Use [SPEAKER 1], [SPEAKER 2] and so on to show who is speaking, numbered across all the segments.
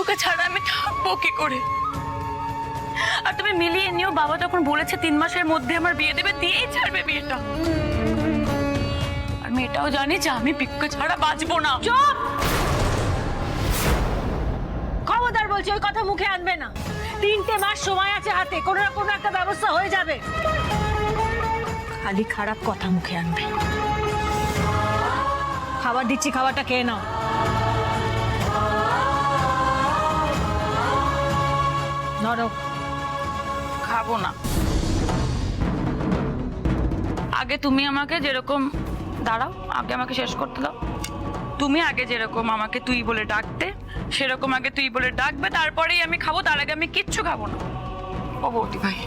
[SPEAKER 1] ওকে ছাড়া আমি থাকবো কি করে? আর তুমি মিলিয়ে নিও, বাবা যখন বলেছে 3 মাসের মধ্যে আমার বিয়ে দেবে, দিয়েই ছাড়বে বিয়েটা। আর আমি এটাও জানি যে আমি পিকুকে ছাড়া বাঁচবো না।
[SPEAKER 2] চুপ! খবরদার বলছি, ওই কথা মুখে আনবে না। 3টে মাস সময় আছে হাতে, কোনো না কোনো একটা ব্যবস্থা হয়ে যাবে। খালি খারাপ কথা মুখে আনবে। খাবার দিচ্ছি, খাবারটা খেয়ে নাও। ধরো।
[SPEAKER 1] খাবো না। আগে তুমি আমাকে যেরকম, দাঁড়াও, আগে আমাকে শেষ করতে দাও। তুমি আগে যেরকম আমাকে তুই বলে ডাকতে, সেরকম আগে তুই বলে ডাকবে, তারপরেই আমি খাবো। তার আগে আমি কিচ্ছু খাবো না। ও বৌদি ভাই,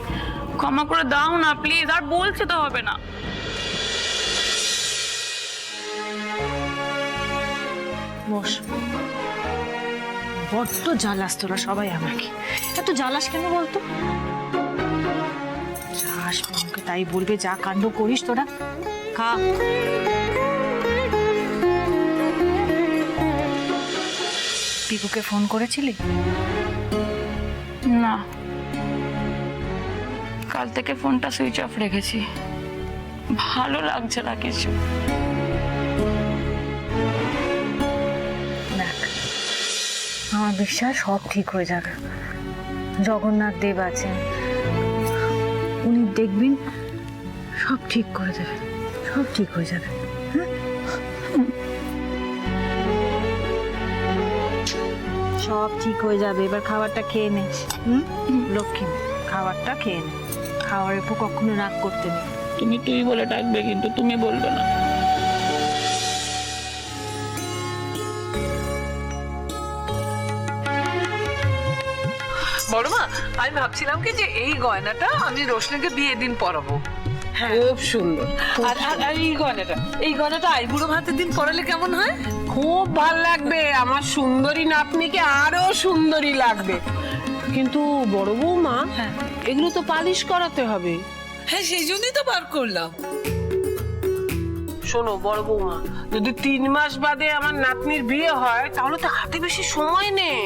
[SPEAKER 1] ক্ষমা করে দাও না প্লিজ। আর বলছে তো হবে না।
[SPEAKER 2] বস। বড্ড জ্বালাস তোরা সবাই আমাকে। এত জ্বালাস কেন বলতো? যা আসবে আমাকে তাই বলবে, যা কাণ্ড করিস তোরা। খা। পিকুকে ফোন করেছিলি?
[SPEAKER 1] না, কাল থেকে ফোনটা সুইচ অফ রেখেছি। ভালো লাগছে না কিছু।
[SPEAKER 2] দেখ, আমার বিশ্বাস সব ঠিক হয়ে যাবে। জগন্নাথ দেব আছেন, উনি দেখবেন সব ঠিক করে দেবে। সব ঠিক হয়ে যাবে। সব ঠিক হয়ে যাবে। এবার খাবারটা খেয়ে নে। লক্ষ্মী, খাবারটা খেয়ে নে। খাওয়ার উপর কখনো রাগ করতে নেই।
[SPEAKER 1] তুমি তুই বলে ডাকবে, কিন্তু তুমি বলবে না।
[SPEAKER 3] বড় মা, আমি ভাবছিলাম কি যে এই গয়নাটা আমি রোশনাকে বিয়ে দিন পরাবো। খুব সুন্দর। আর এই গয়নাটা আইবুড়ো ভাতের দিন পরালে কেমন হয়?
[SPEAKER 4] খুব ভাল লাগবে, আমার সুন্দরী নাতনিকে আরো সুন্দরী লাগবে। কিন্তু বড় বৌমা, এগুলো তো পালিশ করাতে হবে।
[SPEAKER 3] হ্যাঁ, সেই জন্যই তো বার করলাম।
[SPEAKER 4] শোনো বড় বৌমা, যদি 3 মাস বাদে আমার নাতনির বিয়ে হয় তাহলে তো হাতে বেশি সময় নেই।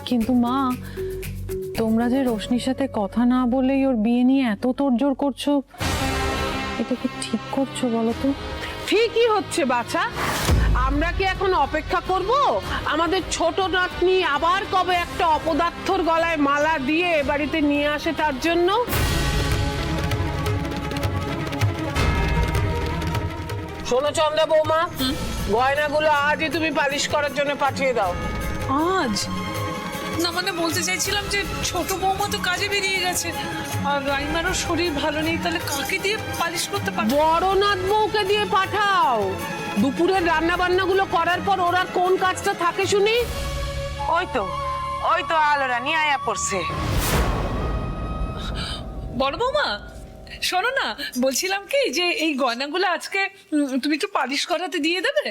[SPEAKER 5] কিন্তু মা, তোমরা যে রোশনির সাথে কথা না বলেই ওর বিয়ে নিয়ে এত তোড়জোড় করছো, এটা কি ঠিক করছো বলো তো?
[SPEAKER 4] ঠিকই হচ্ছে বাছা। আমরা কি এখন অপেক্ষা করব আমাদের ছোট নাতনি আবার কবে একটা অপদার্থর গলায় মালা দিয়ে এ বাড়িতে নিয়ে আসে তার জন্য? শোনো চন্দ্রা বৌমা, গয়নাগুলো আজই তুমি পালিশ করার জন্য পাঠিয়ে দাও।
[SPEAKER 3] আজ না, মানে বলতে চাইছিলাম যে ছোট বৌমা তো কাজে বেরিয়ে গেছে, আর রাইমারও শরীর ভালো নেই, তাহলে কাকে দিয়ে পালিশ করতে পারবো?
[SPEAKER 4] বড় নাত বউকে দিয়ে পাঠাও। দুপুরের রান্না বান্নাগুলো করার পর ওরা কোন কাজটা থাকে শুনি?
[SPEAKER 6] ওই তো আলো রানী আয়া পড়ছে।
[SPEAKER 3] বড় বৌমা, শোনো না, বলছিলাম কি যে এই গয়নাগুলো আজকে তুমি একটু পালিশ করাতে দিয়ে দেবে?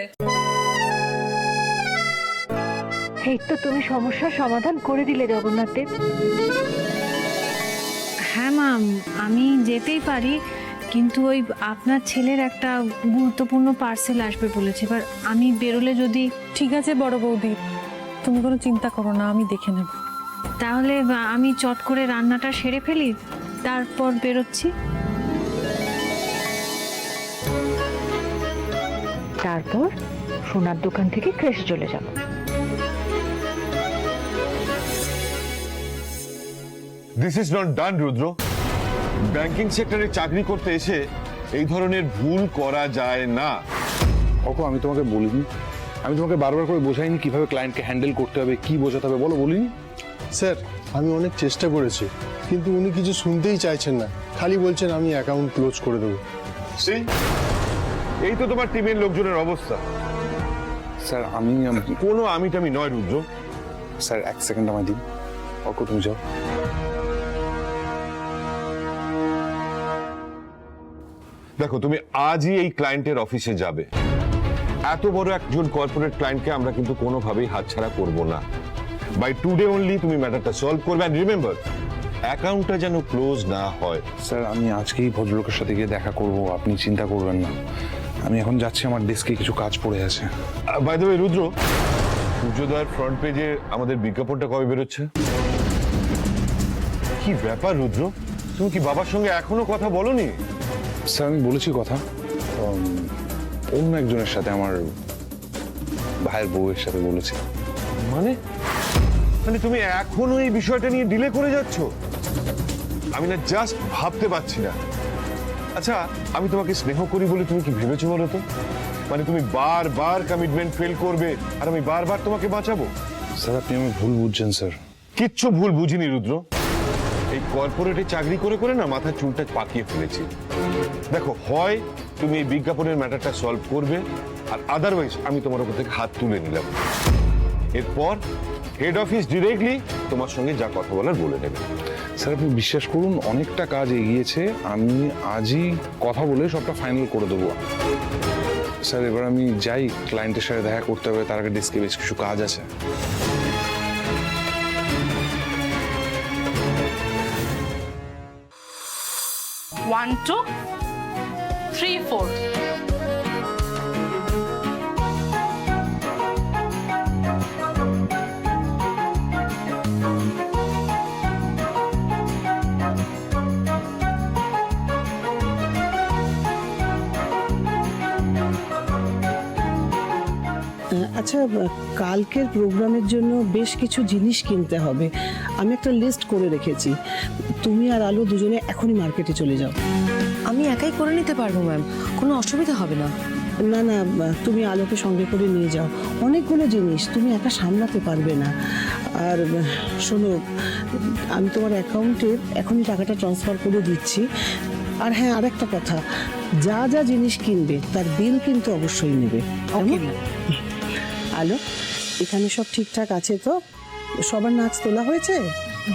[SPEAKER 2] এই তো তুমি সমস্যার সমাধান করে দিলে জগন্নাথ দেব। হ্যাঁ মাম, আমি যেতেই পারি, কিন্তু ওই আপনার ছেলের একটা গুরুত্বপূর্ণ পার্সেল আসবে বলেছে। এবার আমি বেরোলে যদি।
[SPEAKER 5] ঠিক আছে বড় বৌদি, তুমি কোনো চিন্তা করো না, আমি দেখে নেব।
[SPEAKER 2] তাহলে আমি চট করে রান্নাটা সেরে ফেলি, তারপর বেরোচ্ছি। তারপর সোনার দোকান থেকে ক্রেশে চলে যাব।
[SPEAKER 7] This is not done Rudra. Banking সেক্টরে চাকরি করতে এসে এই ধরনের ভুল করা যায় না।
[SPEAKER 8] ওকে আমি তোমাকে বলিনি? আমি তোমাকে বারবার করে বোঝাইনি কিভাবে ক্লায়েন্টকে হ্যান্ডেল করতে হবে, কি বোঝাতে হবে, বলো বলিনি?
[SPEAKER 9] স্যার, আমি অনেক চেষ্টা করেছি, কিন্তু উনি কিছু শুনতেই চাইছেন না। খালি বলছেন আমি অ্যাকাউন্ট ক্লোজ করে দেবো।
[SPEAKER 7] এই তো তোমার টিমের লোকজনের অবস্থা।
[SPEAKER 8] স্যার আমি
[SPEAKER 7] কোনো আমিটামি নয় রুদ্র।
[SPEAKER 8] স্যার 1 সেকেন্ড আমায় দিন। ওকে তুমি যাও।
[SPEAKER 7] দেখো, তুমি আজই এই ক্লায়েন্টের অফিসে যাবে। এত বড় একজন কর্পোরেট ক্লায়েন্টকে আমরা কিন্তু কোনোভাবেই হাতছাড়া করব না। বাই টুডে অনলি তুমি ম্যাটারটা সলভ করবে। এন্ড রিমেম্বার, অ্যাকাউন্টটা যেন ক্লোজ না হয়।
[SPEAKER 8] স্যার আমি আজকেই ভদ্রলোকের সাথে গিয়ে দেখা করব, আপনি চিন্তা করবেন না। আমি এখন যাচ্ছি, আমার ডেস্কে কিছু কাজ পড়ে আছে।
[SPEAKER 7] বাই দ্য ওয়ে রুদ্র, সূর্যোদয়ের ফ্রন্ট পেজে আমাদের বিজ্ঞাপনটা কবে বেরোচ্ছে? কি ব্যাপার রুদ্র, তুমি কি বাবার সঙ্গে এখনো কথা বলোনি?
[SPEAKER 8] স্যার আমি বলেছি কথা, অন্য একজনের সাথে, আমার ভাইয়ের বউয়ের সাথে বলেছি।
[SPEAKER 7] মানে মানে তুমি এখনো এই বিষয়টা নিয়ে ডিলে করে যাচ্ছ? আমি না জাস্ট ভাবতে পারছি না। আচ্ছা, আমি তোমাকে স্নেহ করি বলে তুমি কি ভেবেছো বলো তো? মানে তুমি বারবার কমিটমেন্ট ফেল করবে আর আমি বারবার তোমাকে বাঁচাবো?
[SPEAKER 8] স্যার আপনি আমি ভুল বুঝছেন স্যার।
[SPEAKER 7] কিচ্ছু ভুল বুঝিনি রুদ্র, এই কর্পোরেটে চাকরি করে করে না মাথার চুলটা পাকিয়ে ফেলেছি। দেখো, হয় তুমি এই বিজ্ঞাপনের ম্যাটারটা সলভ করবে, আর আদারওয়াইজ আমি তোমার উপর থেকে হাত তুলে নিলাম। এরপর হেড অফিস ডিরেক্টলি তোমার সঙ্গে যা কথা বলার বলে নেবে।
[SPEAKER 8] স্যার আপনি বিশ্বাস করুন, অনেকটা কাজ এগিয়েছে, আমি আজই কথা বলে সবটা ফাইনাল করে দেবো। স্যার এবার আমি যাই, ক্লায়েন্টের সাথে দেখা করতে হবে, তার আগে ডেস্কে বেশ কিছু কাজ আছে।
[SPEAKER 1] One two three four.
[SPEAKER 10] আচ্ছা, কালকের প্রোগ্রামের জন্য বেশ কিছু জিনিস কিনতে হবে। আমি একটা লিস্ট করে রেখেছি। তুমি আর আলো দুজনে এখনই মার্কেটে চলে যাও।
[SPEAKER 2] আমি একাই করে নিতে পারবো ম্যাম, কোনো অসুবিধা হবে না।
[SPEAKER 10] না না, তুমি আলোকে সঙ্গে করে নিয়ে যাও। অনেকগুলো জিনিস তুমি একা সামলাতে পারবে না। আর শোনো, আমি তোমার অ্যাকাউন্টে এখনই টাকাটা ট্রান্সফার করে দিচ্ছি। আর হ্যাঁ, আরেকটা কথা, যা যা জিনিস কিনবে তার বিল কিন্তু অবশ্যই নেবে। আলো, এখানে সব ঠিকঠাক আছে তো? সবার নাচ তোলা হয়েছে?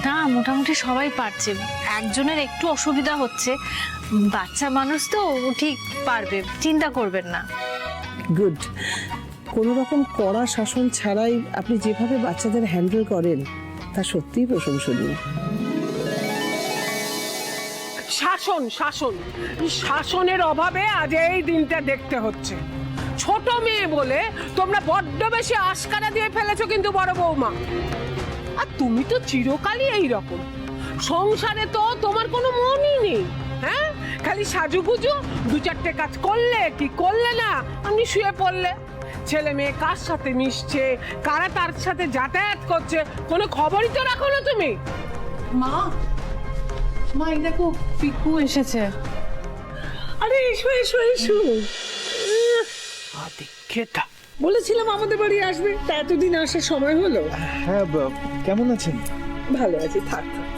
[SPEAKER 2] না, মোটামুটি সবাই পারছে, একজনের একটু অসুবিধা হচ্ছে। বাচ্চা মানুষ তো, ও ঠিক পারবে, চিন্তা করবেন না।
[SPEAKER 10] গুড। কোনো রকম কড়া শাসন ছাড়াই আপনি যেভাবে বাচ্চাদের হ্যান্ডেল করেন তা সত্যিই প্রশংসনীয়।
[SPEAKER 4] শাসন শাসন শাসনের অভাবে আজ এই দিনটা দেখতে হচ্ছে। ছোট মেয়ে বলে তোমরা বড্ড বেশি আশকারা দিয়ে ফেলেছো কিন্তু বড় বৌমা। আর তুমি তো চিরকালই এইরকম। সংসারে তো তোমার কোনো মনই নেই, হ্যাঁ? খালি সাজুগুজু, দু চারটে কাজ করলে কি করলে না, আপনি শুয়ে পড়লে। ছেলে মেয়ে কার সাথে মিশছে, কারা তার সাথে যাতায়াত করছে, কোনো খবরই তো রাখো না তুমি।
[SPEAKER 5] মা, মা এই দেখো পিকু এসেছে।
[SPEAKER 10] আরে এসো এসো এসো।
[SPEAKER 4] খেতা
[SPEAKER 10] বলেছিলাম আমাদের বাড়ি আসবে, তা এতদিন আসার সময় হলো?
[SPEAKER 11] হ্যাঁ, কেমন আছেন?
[SPEAKER 10] ভালো আছি, থাক থাক।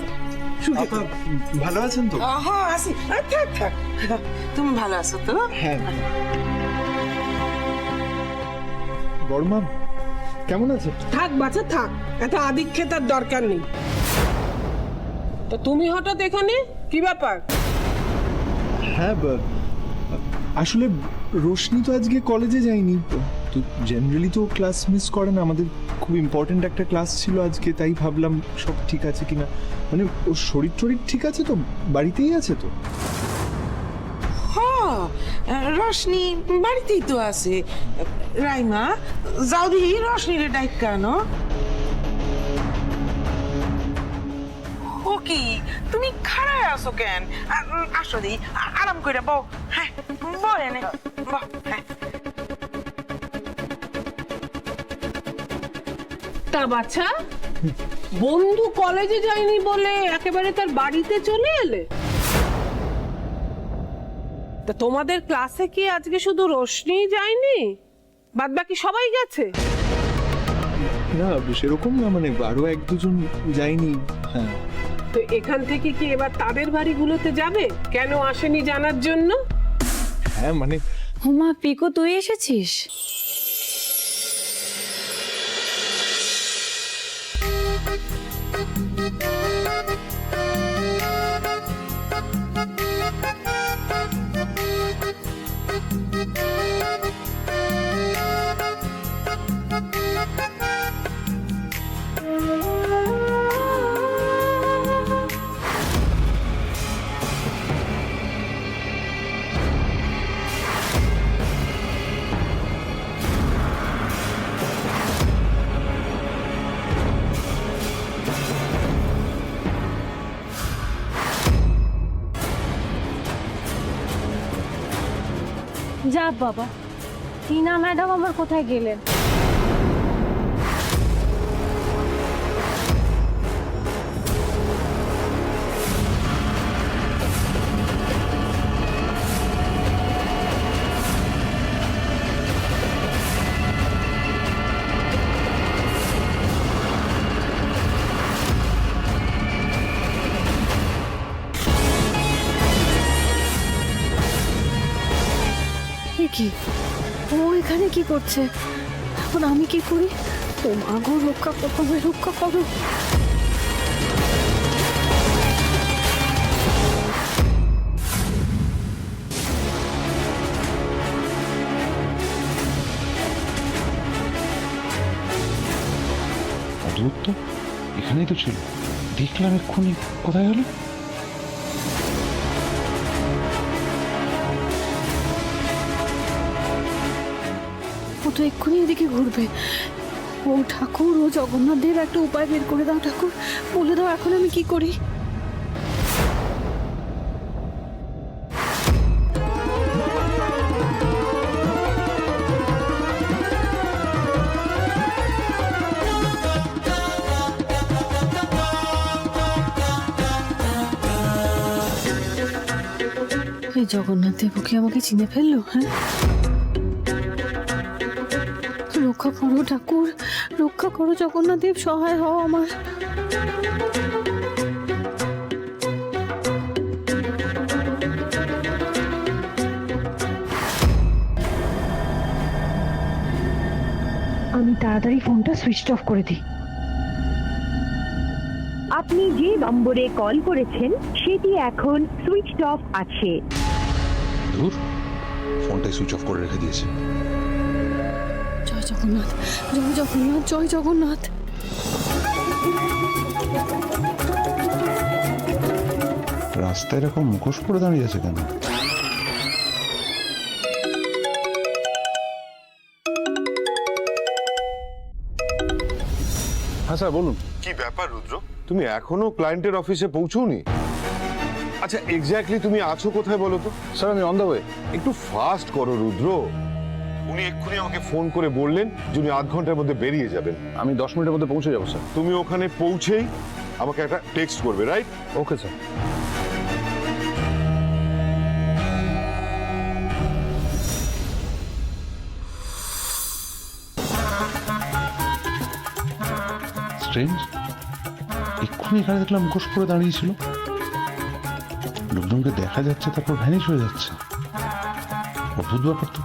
[SPEAKER 11] আপা ভালো আছেন তো?
[SPEAKER 6] হ্যাঁ আসি, থাক থাক। তুমি ভালো আছো তো?
[SPEAKER 11] হ্যাঁ। বড় মা কেমন আছে?
[SPEAKER 4] থাক বাচ্চা থাক, এত আদিক্ষেতার দরকার নেই। তো তুমি হঠাৎ এখানে, কি ব্যাপার?
[SPEAKER 11] হ্যাঁ, আসলে রোশনি তো আজকে কলেজে যায়নি, তো জেনারেলি তো ক্লাস মিস করে না। আমাদের খুব ইম্পর্টেন্ট একটা ক্লাস ছিল আজকে, তাই ভাবলাম সব ঠিক আছে কিনা। মানে ওর শরীর টরীর ঠিক আছে তো? বাড়িতেই আছে তো?
[SPEAKER 6] হ্যাঁ, রশনি বাড়িতেই তো আছে। রাইমা, যাও দিহি রশনিরে ডাইক কেন? ও কি, তুমি খাড়ায় আছো কেন? আসো দি, আরাম করে বউ। হ্যাঁ, বউ এনে বউ। হ্যাঁ,
[SPEAKER 4] তা বাচ্চা, বন্ধু কলেজে যায়নি বলে একেবারে তার বাড়িতে চলে এলে? তা তোমাদের ক্লাসে কি আজকে শুধু রোশনি যায়নি, বাদ বাকি সবাই গেছে?
[SPEAKER 11] না সেরকম না, মানে আরো এক দুজন যায়নি। হ্যাঁ।
[SPEAKER 4] তো এখান থেকে কি এবার তাদের বাড়িগুলোতে যাবে, কেন আসেনি জানার জন্য?
[SPEAKER 11] হ্যাঁ মানে
[SPEAKER 2] হুমা, পিকু তুই এসেছিস? যাক বাবা, টিনা ম্যাডাম আবার কোথায় গেলেন? কি ও এখানে কি করছে? এখন আমি কি করি? ও মা গো, রক্ষা করো, রক্ষা করো।
[SPEAKER 8] অদ্ভুত তো, এখানেই তো ছিল, দেখলাম এক্ষুনি, কোথায় গেল?
[SPEAKER 2] ও তো এক্ষুনি এদিকে ঘুরবে। ও ঠাকুর, ও জগন্নাথ দেব, একটা উপায় বের করে দাও ঠাকুর, বলে দাও এখন আমি কি করি। এই জগন্নাথ দেব কি আমাকে চিনে ফেললো? হ্যাঁ, রক্ষা করো ঠাকুর, রক্ষা করো জগন্নাথ দেব, সহায় হও আমার। আমি তাড়াতাড়ি ফোনটা সুইচ অফ করে দিই।
[SPEAKER 12] আপনি যে নম্বরে কল করেছেন সেটি এখন সুইচ অফ আছে।
[SPEAKER 8] দূর, ফোনটাই সুইচ অফ করে রেখে দিয়েছে।
[SPEAKER 2] জয় জগন্নাথ, জয় জগন্নাথ, জয় জগন্নাথ।
[SPEAKER 8] রাস্তায় এরকম মুখোশ পরে দাঁড়িয়ে আছে কেন? হ্যাঁ স্যার বলুন।
[SPEAKER 7] কি ব্যাপার রুদ্র, তুমি এখনো ক্লায়েন্টের অফিসে পৌঁছওনি? আচ্ছা এক্স্যাক্টলি তুমি আছো কোথায় বলো তো?
[SPEAKER 8] স্যার আমি অন দ্য ওয়ে।
[SPEAKER 7] একটু ফাস্ট করো রুদ্র। উনি এক্ষুনি আমাকে ফোন করে বললেন যে উনি 8 ঘন্টার মধ্যে বেরিয়ে যাবেন।
[SPEAKER 8] আমি 10 মিনিটের মধ্যে পৌঁছে যাবো স্যার।
[SPEAKER 7] তুমি ওখানে পৌঁছেই আমাকে একটা টেক্সট করবে, রাইট?
[SPEAKER 8] Okay sir. স্ট্রেঞ্জ, এক্ষুনি এখানে দেখলাম মুখোশ পরে দাঁড়িয়েছিল, লোকজনকে দেখা যাচ্ছে তারপর ভ্যানিশ হয়ে যাচ্ছে। অদ্ভুত ব্যাপার তো।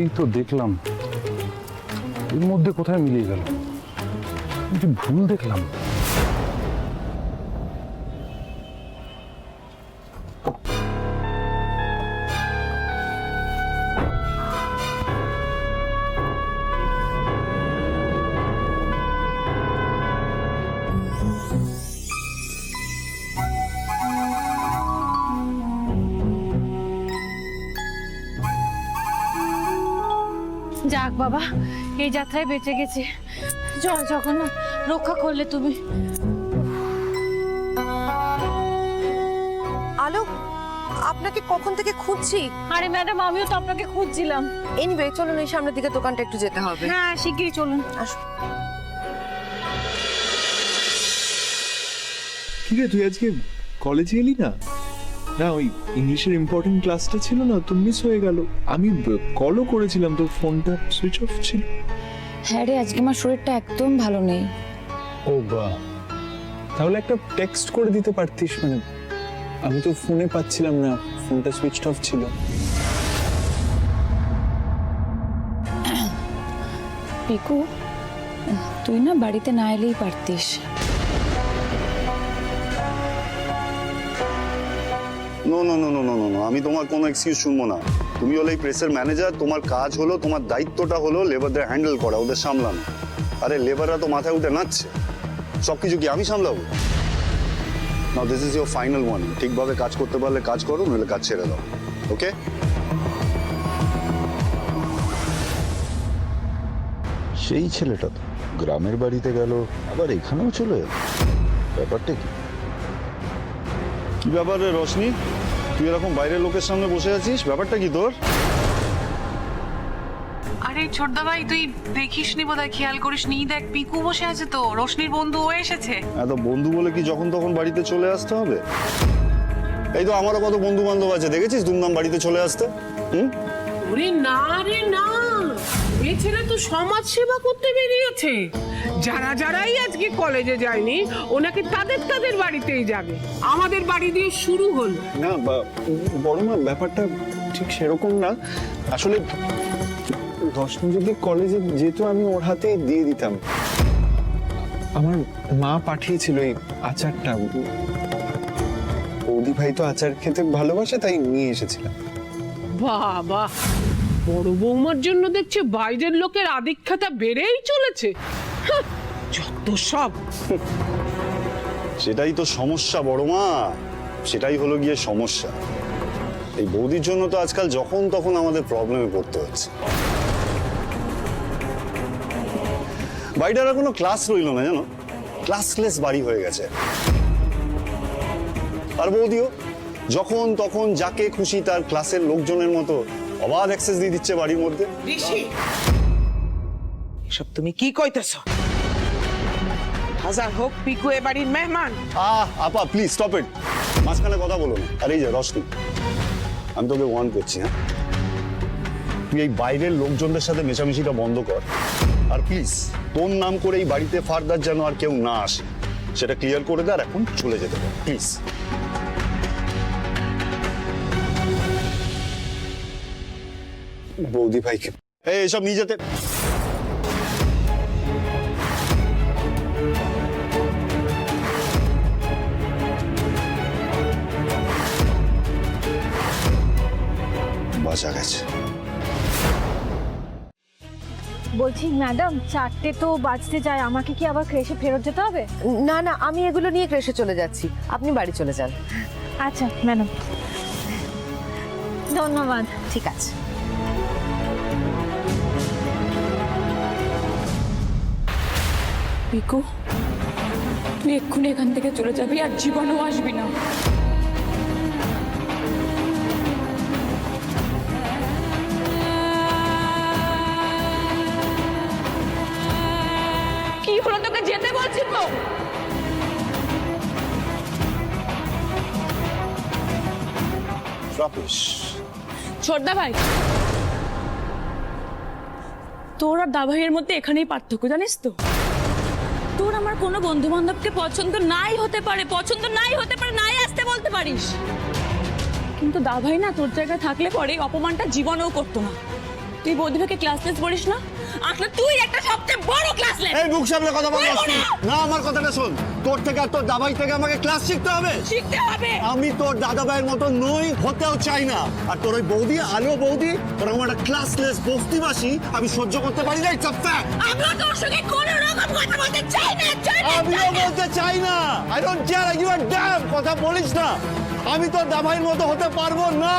[SPEAKER 8] এই তো দেখলাম, এর মধ্যে কোথায় মিলিয়ে গেল? কি ভুল দেখলাম?
[SPEAKER 2] যাক বাবা, এই যাত্রায় বেঁচে গেছে। জয় জগন্নাথ, রক্ষা করলে তুমি।
[SPEAKER 13] আলো, আপনাকে কখন থেকে খুঁজছি।
[SPEAKER 2] আরে ম্যাডাম, আমিও তো আপনাকে খুঁজছিলাম।
[SPEAKER 13] এনিওয়ে চলুন, এই সামনের দিকে দোকানটা একটু যেতে হবে।
[SPEAKER 2] হ্যাঁ শিগগিরই চলুন।
[SPEAKER 13] আসুন।
[SPEAKER 11] কি রে, তুই আজকে কলেজে এলি না? না, ওই ইংলিশের ইম্পর্টেন্ট ক্লাসটা ছিল না, তো মিস হয়ে গেল। আমি কলও করেছিলাম, তোর ফোনটা সুইচ অফ ছিল।
[SPEAKER 2] হ্যাঁ রে, আজকে আমার শরীরটা একদম ভালো নেই।
[SPEAKER 11] ও বা, তাহলে একটা টেক্সট করে দিতে পারতিস। মানে আমি তো ফোনে পাচ্ছিলাম না, ফোনটা সুইচ অফ ছিল।
[SPEAKER 2] পিকু, তুই না বাড়িতে না এলেই পারতিস।
[SPEAKER 14] No no no no no no, আমি তোমার কোনো এক্সকিউজ শুনবো না। তুমি হলো এই প্রেসের ম্যানেজার, তোমার কাজ হলো, তোমার দায়িত্বটা হলো লেবারদের হ্যান্ডেল করা, ওদের সামলানো। আরে লেবাররা তো মাথায় উঠে নাচছে, সবকিছু কি আমি সামলাবো? Now this is your final warning. ঠিকভাবে কাজ করতে পারলে কাজ করো, নইলে কাজ ছেড়ে দাও, ওকে? সেই ছেলেটা তো গ্রামের বাড়িতে গেল, আবার এখানেও চলে এলো। ব্যাপারটা কি? কি ব্যাপার রে রোশনি, তুই এরকম বাইরের লোকের সামনে বসে আছিস? ব্যাপারটা কি তোর?
[SPEAKER 3] আরে ছোটদা ভাই, তুই দেখিসনি বোধহয়, খেয়াল করিসনি। দেখ, পিকু বসে আছে তো, রোশনির বন্ধু ও এসেছে।
[SPEAKER 14] এত বন্ধু বলে কি যখন তখন বাড়িতে চলে আসতে হবে? এই তো আমারও কত বন্ধু বান্ধব আছে, দেখেছিস দুমদাম বাড়িতে চলে আসতে।
[SPEAKER 4] ওরে না রে না, এই ছেলে তো সমাজ সেবা করতে বেরিয়েছে। যারাই আজকে কলেজে যায়নি, ওনাকে তাদের বাড়িতেই যাবে। আমাদের বাড়ি দিয়ে শুরু হলো।
[SPEAKER 9] না বড় মা, ব্যাপারটা ঠিক সেরকম না। আসলে রোশনি যদি কলেজে যেত, আমি ওর হাতে দিয়ে দিতাম। আমার মা পাঠিয়েছিল এই আচারটা। বৌদি ভাই তো আচার খেতে ভালোবাসে, তাই নিয়ে এসেছিলাম।
[SPEAKER 4] বাবা, বড় বৌমার জন্য দেখছে বাইরের লোকের আধিক্যতা বেড়েই চলেছে। হাহ, যত সব।
[SPEAKER 14] সেটাই তো সমস্যা বড় মা, সেটাই হলো গিয়ে সমস্যা। এই বৌদির জন্য তো আজকাল যখন তখন আমাদের প্রবলেমে পড়তে হচ্ছে। বাড়িটার আর কোনো ক্লাস রইল না, জানো, ক্লাসলেস বাড়ি হয়ে গেছে। আর বৌদিও যখন তখন যাকে খুশি তার ক্লাসের লোকজনের মতো অবাধ অ্যাক্সেস দিয়ে দিচ্ছে বাড়ির মধ্যে।
[SPEAKER 6] এসব তুমি কি কইতেছ? হাজার হোক পিকু এ বাড়ির মেহমান।
[SPEAKER 14] আপা প্লিজ স্টপ ইট, মাঝখানে কথা বলো না। আর এই যে রশনি, আমি তোকে ওয়ার্ন করছি, হ্যাঁ, তুই এই বাইরের লোকজনদের সাথে মেশামেশিটা বন্ধ কর। আর প্লিজ তোর নাম করে এই বাড়িতে ফার্দার যেন আর কেউ না আসে, সেটা ক্লিয়ার করে দে। আর এখন চলে যেতে পার প্লিজ। বৌদি ভাইকে এসব নিয়ে যেতে বাঁচা গেছে।
[SPEAKER 2] বলছি ম্যাডাম, 4টে তো বাজতে যায়, আমাকে কি আবার ক্রেশে ফেরত যেতে হবে?
[SPEAKER 13] না না, আমি এগুলো নিয়ে ক্রেশে চলে যাচ্ছি, আপনি বাড়ি চলে যান।
[SPEAKER 2] আচ্ছা ম্যাডাম, ধন্যবাদ।
[SPEAKER 13] ঠিক আছে।
[SPEAKER 1] পিকু, তুই এক্ষুনি এখান থেকে চলে যাবি, আর জীবনেও আসবি না। কি হলো, তোকে যেতে বলছি তো। ছোটদা ভাই, তোর আর দা ভাইয়ের মধ্যে এখানেই পার্থক্য, জানিস তো। তোর আমার কোনো বন্ধু বান্ধবকে পছন্দ নাই হতে পারে, নাই আসতে বলতে পারিস, কিন্তু দা ভাই না তোর জায়গায় থাকলে পরে অপমানটা জীবনেও করতো না। তুই বৌদিভাইকে ক্লাসলেস বলিস না, আসলে তুই একটা সবচেয়ে বড় ক্লাসলেস।
[SPEAKER 14] এই মুখ সামনে কথা বল না, আমার কথাটা শোন। তোর থেকে আর তোর দাদাভাই থেকে আমাকে ক্লাস শিখতে হবে। আমি তোর দাদা ভাইয়ের মতো নই, হতেও চাই না। আর তোর ওই বৌদি, আলো বৌদি, তোর আমার একটা ক্লাসলেস বস্তিবাসী আমি সহ্য করতে পারি না।
[SPEAKER 1] আমিও তোর সঙ্গে কোনো রকম কথা বলতে চাই না।
[SPEAKER 14] আমিও বলতে চাই না। I don't care, you are damn. কথা বলিস না, আমি তোর দাদা ভাইয়ের মতো হতে পারবো না।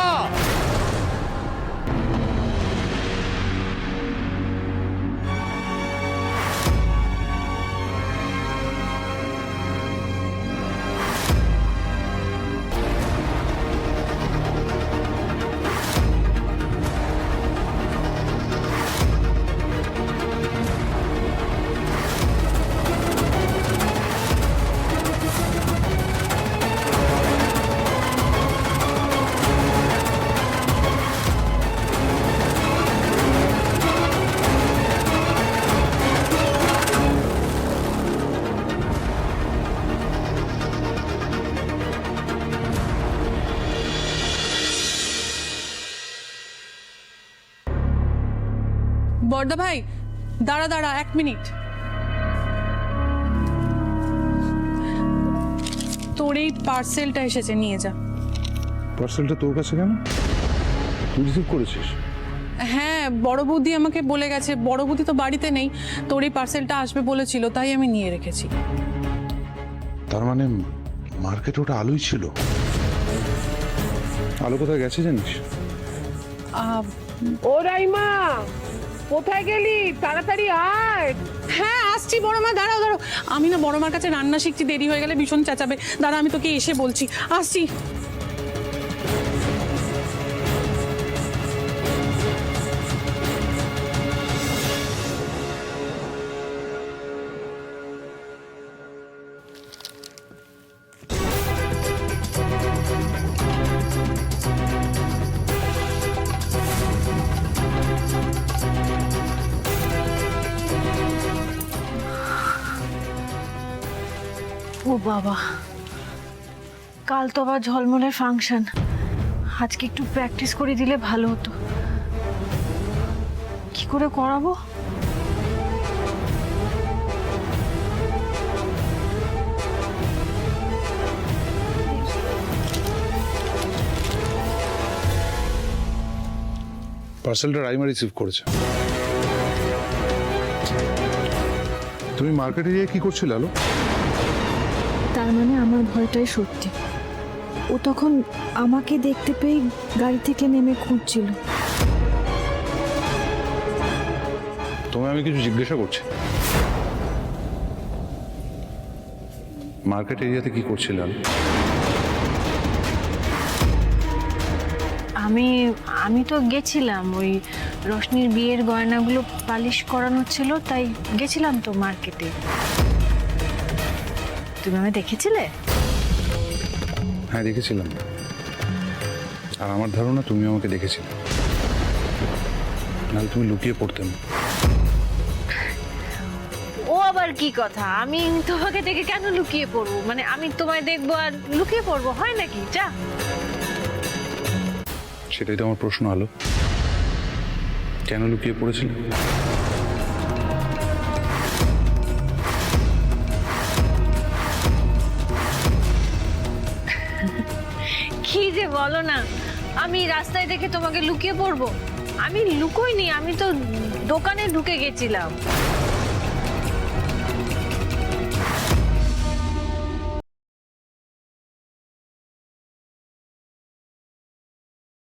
[SPEAKER 5] বড়দা ভাই, দাঁড়া 1 মিনিট। তোর এই পার্সেলটা এসেছে, নিয়ে যা।
[SPEAKER 8] পার্সেলটা তোর কাছে কেন? তুই রিসিভ করেছিস?
[SPEAKER 5] হ্যাঁ, বড় বৌদি আমাকে বলে গেছে, বড় বৌদি তো বাড়িতে নেই, তোর এই পার্সেলটা আসবে বলেছিল, তাই আমি নিয়ে রেখেছি।
[SPEAKER 8] তার মানে মার্কেটে ওটা আলোই ছিল। আলো কোথায় গেছে জানিস?
[SPEAKER 4] ও রাইমা, কোথায় গেলি? তাড়াতাড়ি আয়।
[SPEAKER 5] হ্যাঁ আসছি বড় মা, দাঁড়াও দাঁড়াও, আমি না বড় মার কাছে রান্না শিখছি, দেরি হয়ে গেলে ভীষণ চেঁচাবে। দাঁড়া আমি তোকে এসে বলছি, আসছি।
[SPEAKER 2] ও বাবা, কাল তো আবার ঝলমলের ফাংশন, আজকে একটু প্র্যাকটিস করে দিলে ভালো হতো। কি করে করাবো?
[SPEAKER 8] পার্সেলটা রাইমা রিসিভ করেছে। তুমি মার্কেটে গিয়ে কি করছিলে আলো?
[SPEAKER 2] তার মানে আমার ভয়টাই সত্যি। ও তখন আমাকে দেখতে পেয়ে গাড়ি থেকে নেমে খুঁজছিল।
[SPEAKER 8] তোমায় আমি কিছু জিজ্ঞাসা করছি, মার্কেট এরিয়াতে কি করছিলে আলো?
[SPEAKER 2] আমি তো গেছিলাম, ওই রোশনির বিয়ের গয়নাগুলো পালিশ করানো ছিল, তাই গেছিলাম তো মার্কেটে। তুমি আমায় দেখেছিলে?
[SPEAKER 8] হ্যাঁ দেখেছিলাম, আর আমার ধারণা তুমি আমাকে দেখেছিলে, নাহলে তুমি লুকিয়ে পড়তে না।
[SPEAKER 2] ও আবার কি কথা? আমি তোমাকে দেখে কেন লুকিয়ে পড়বো? মানে আমি তোমায় দেখবো আর লুকিয়ে পড়বো, হয় নাকি? যা।
[SPEAKER 8] সেটাই তো আমার প্রশ্ন আলো, কেন লুকিয়ে পড়েছিলে?
[SPEAKER 2] কি যে বলো না, আমি রাস্তায় দেখে তোমাকে লুকিয়ে পড়বো? আমি লুকোইনি, আমি তো দোকানে ঢুকে গেছিলাম।